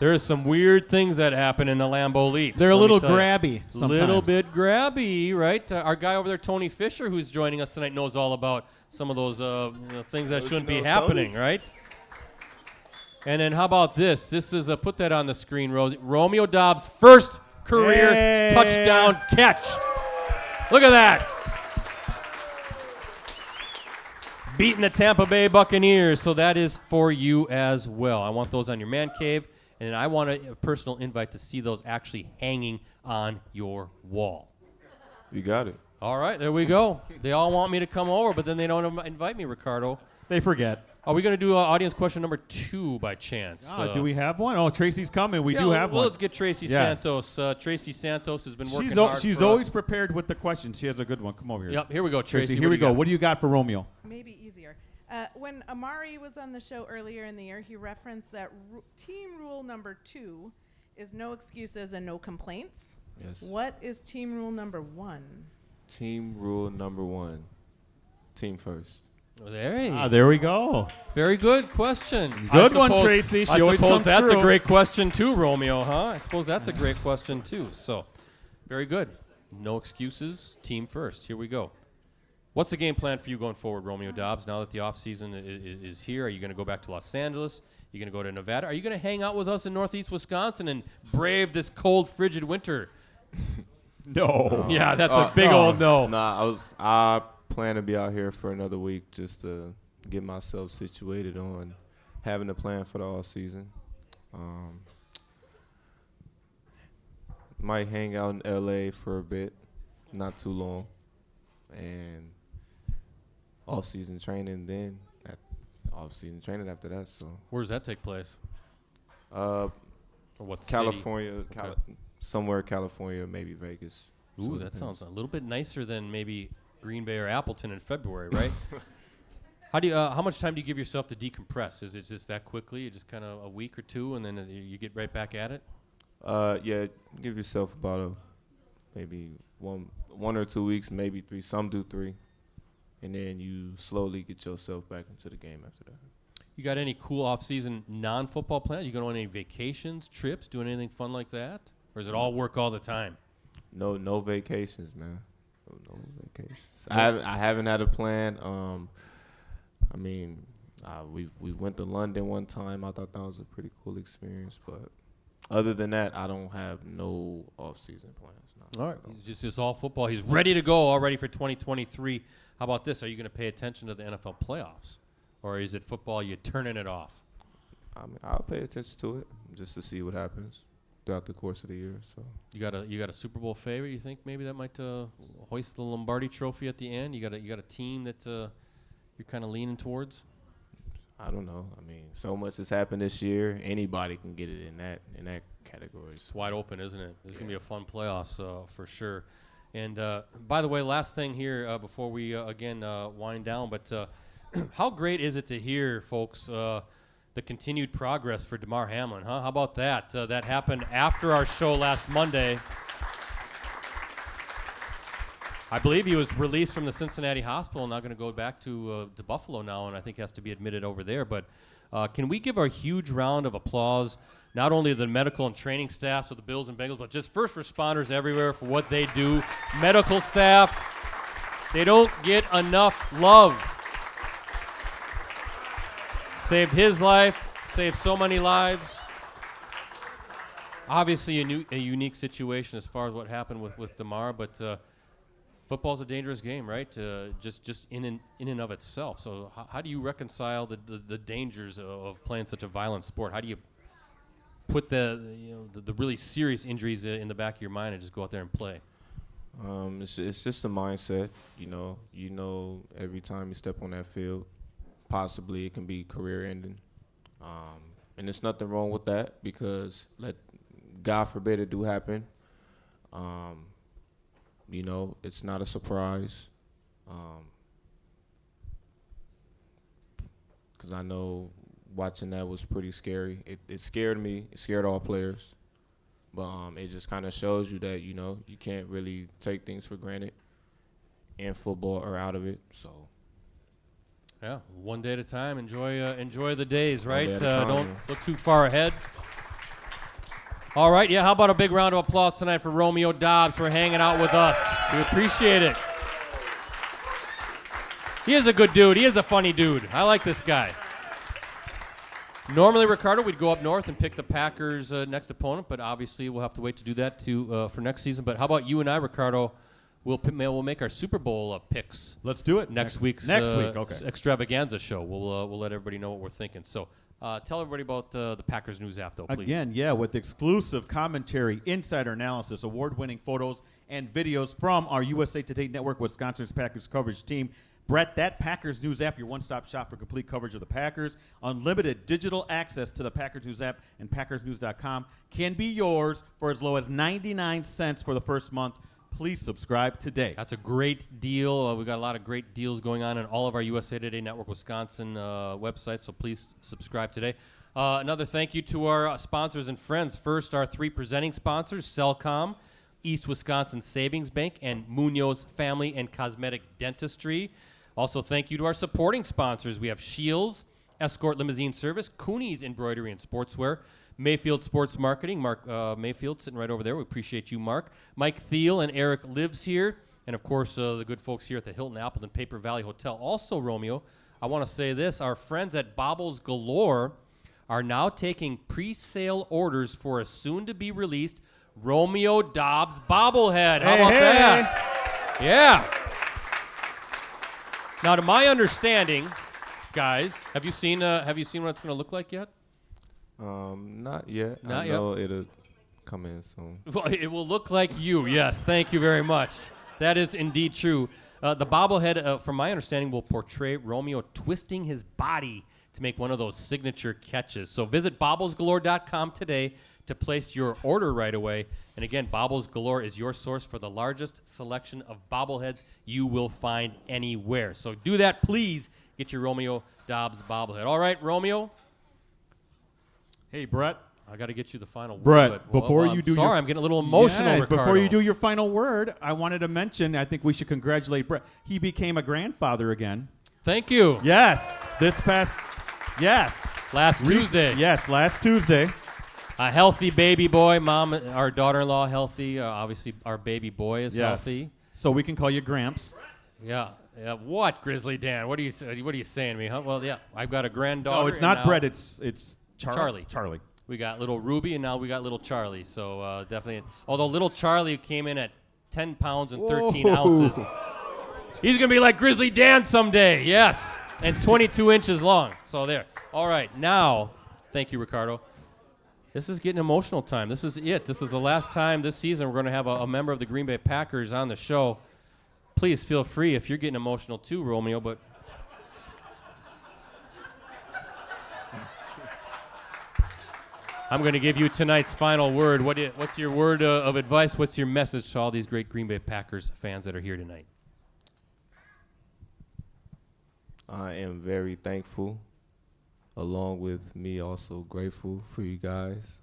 There's some weird things that happen in the Lambeau leaps. They're a little grabby sometimes. Little bit grabby, right? Our guy over there, Tony Fisher, who's joining us tonight, knows all about some of those things that shouldn't be happening, right? And then how about this? This is put that on the screen, Rosie. Romeo Doubs' first career touchdown catch. Look at that. Beating the Tampa Bay Buccaneers. So that is for you as well. I want those on your man cave, and I want a personal invite to see those actually hanging on your wall. You got it. All right, there we go. They all want me to come over, but then they don't invite me, Ricardo. They forget. Are we going to do audience question number 2 by chance? Do we have one? Oh, Tracy's coming. We do have well, one. let's get Tracy Yes. Santos. Tracy Santos has been working She's hard she's for always us. prepared with the questions. She has a good one. Come over here. Yep, here we go, Tracy. Here we go. got? What do you got for Romeo? Maybe easier. When Amari was on the show earlier in the year, he referenced that team rule number 2 is no excuses and no complaints. Yes. What is team rule number 1? Team rule number 1. Team first. Oh, there There we go. Very good question. Good one, Tracy. She I always suppose comes that's through. a great question too, Romeo, huh? I suppose that's a great question too. So, very good. No excuses. Team first. Here we go. What's the game plan for you going forward, Romeo Doubs, now that the offseason is here? Are you going to go back to Los Angeles? Are you going to go to Nevada? Are you going to hang out with us in Northeast Wisconsin and brave this cold, frigid winter? No. Yeah, that's a big old no. Nah, I plan to be out here for another week just to get myself situated on having a plan for the off season. Might hang out in LA for a bit, not too long, and off season training then. Off season training after that. So Where does that take place? or what California, city? Okay. somewhere California, maybe Vegas. Ooh, So it that depends. sounds a little bit nicer than maybe Green Bay or Appleton in February, right? How much time do you give yourself to decompress? Is it just that quickly? Just kind of a week or two, and then you get right back at it? Yeah, give yourself about maybe one or 2 weeks, maybe 3. Some do 3, and then you slowly get yourself back into the game after that. You got any cool off-season non-football plans? You going on any vacations, trips, doing anything fun like that? Or is it all work all the time? No vacations, man. No vacations. I haven't had a plan. I mean, we went to London one time. I thought that was a pretty cool experience, but other than that, I don't have no off-season plans. No, All right. It's all football. He's ready to go, all ready for 2023. How about this? Are you going to pay attention to the NFL playoffs? Or is it football, you're turning it off? I mean, I'll pay attention to it just to see what happens throughout the course of the year. So You got a Super Bowl favorite? You think maybe that might hoist the Lombardi Trophy at the end? You got a team that you're kind of leaning towards? I don't know. I mean, so much has happened this year. Anybody can get it in that category. It's wide open, isn't it? There's going to be a fun playoffs for sure. And by the way, last thing here before we again wind down, but how great is it to hear, folks, the continued progress for DeMar Hamlin, huh? How about that? That happened after our show last Monday. I believe he was released from the Cincinnati hospital, now going to go back to Buffalo now, and I think has to be admitted over there. But can we give a huge round of applause, not only to the medical and training staffs of the Bills and Bengals, but just first responders everywhere for what they do. Medical staff, they don't get enough love. Saved his life, saved so many lives. Obviously a unique situation as far as what happened with DeMar, but football's a dangerous game, right? Just in and of itself. So how do you reconcile the dangers of playing such a violent sport? How do you put the really serious injuries in the back of your mind and just go out there and play? It's just a mindset. You know, every time you step on that field, possibly it can be career ending. And there's nothing wrong with that because God forbid it do happen. You know, it's not a surprise. Because I know watching that was pretty scary. It scared me. It scared all players. But it just kind of shows you that, you know, you can't really take things for granted in football or out of it. So, yeah, one day at a time. Enjoy the days, right? One day at a time, don't yeah. look too far ahead. All right, yeah, how about a big round of applause tonight for Romeo Doubs for hanging out with us. We appreciate it. He is a good dude. He is a funny dude. I like this guy. Normally, Ricardo, we'd go up north and pick the Packers' next opponent, but obviously we'll have to wait to do that for next season. But how about you and I, Ricardo? We'll make our Super Bowl picks. Let's do it. Next week's okay. extravaganza show. We'll let everybody know what we're thinking. So tell everybody about the Packers News app, though, please. Again, yeah, with exclusive commentary, insider analysis, award-winning photos, and videos from our USA Today Network, Wisconsin's Packers coverage team. Brett, that Packers News app, your one-stop shop for complete coverage of the Packers. Unlimited digital access to the Packers News app and PackersNews.com can be yours for as low as 99 cents for the first month. Please subscribe today. That's a great deal. We've got a lot of great deals going on in all of our USA Today Network Wisconsin websites, so please subscribe today. Another thank you to our sponsors and friends. First, our three presenting sponsors, Cellcom, East Wisconsin Savings Bank, and Munoz Family and Cosmetic Dentistry. Also, thank you to our supporting sponsors. We have Shields, Escort Limousine Service, Cooney's Embroidery and Sportswear, Mayfield Sports Marketing. Mark Mayfield sitting right over there. We appreciate you, Mark. Mike Thiel and Eric lives here. And, of course, the good folks here at the Hilton Appleton Paper Valley Hotel. Also, Romeo, I want to say this. Our friends at Bobbles Galore are now taking pre-sale orders for a soon-to-be-released Romeo Doubs bobblehead. How about that? Yeah. Now, to my understanding, guys, have you seen what it's going to look like yet? Not yet. Not I know it'll come in soon. Well, it will look like you. Yes, thank you very much. That is indeed true. The bobblehead, from my understanding, will portray Romeo twisting his body to make one of those signature catches. So visit bobblesgalore.com today to place your order right away. And again, Bobbles Galore is your source for the largest selection of bobbleheads you will find anywhere. So do that, please. Get your Romeo Doubs bobblehead. All right, Romeo. Hey, Brett. I got to get you the final word. Brett, but, before you I'm do sorry, your, I'm getting a little emotional, yeah, Ricardo. Before you do your final word, I wanted to mention, I think we should congratulate Brett. He became a grandfather again. Thank you. Yes. Last Tuesday. Yes, last Tuesday. A healthy baby boy. Mom, our daughter-in-law, healthy. Obviously, our baby boy is healthy. So we can call you Gramps. Yeah. What, Grizzly Dan? What are you saying to me, huh? Well, yeah, I've got a granddaughter. No, it's not Brett. It's Charlie. Charlie. We got little Ruby, and now we got little Charlie. So definitely. Although little Charlie came in at 10 pounds and 13 ounces. He's going to be like Grizzly Dan someday. Yes. And 22 inches long. So there. All right. Now, thank you, Ricardo. This is getting emotional time. This is it. This is the last time this season we're going to have a member of the Green Bay Packers on the show. Please feel free if you're getting emotional too, Romeo, but I'm going to give you tonight's final word. What's your word of advice? What's your message to all these great Green Bay Packers fans that are here tonight? I am very thankful along with me, also grateful for you guys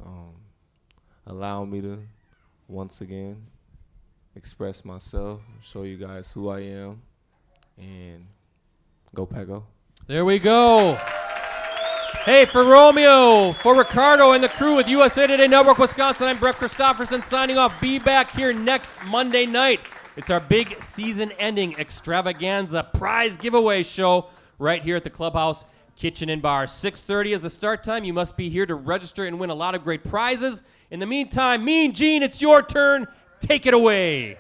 allowing me to once again express myself, show you guys who I am, and go Pack Go. There we go. Hey, for Romeo, for Ricardo and the crew with USA Today Network Wisconsin, I'm Brett Christopherson signing off. Be back here next Monday night. It's our big season-ending extravaganza prize giveaway show right here at the Clubhouse Kitchen and Bar. 6:30 is the start time. You must be here to register and win a lot of great prizes. In the meantime, Mean Gene, it's your turn. Take it away.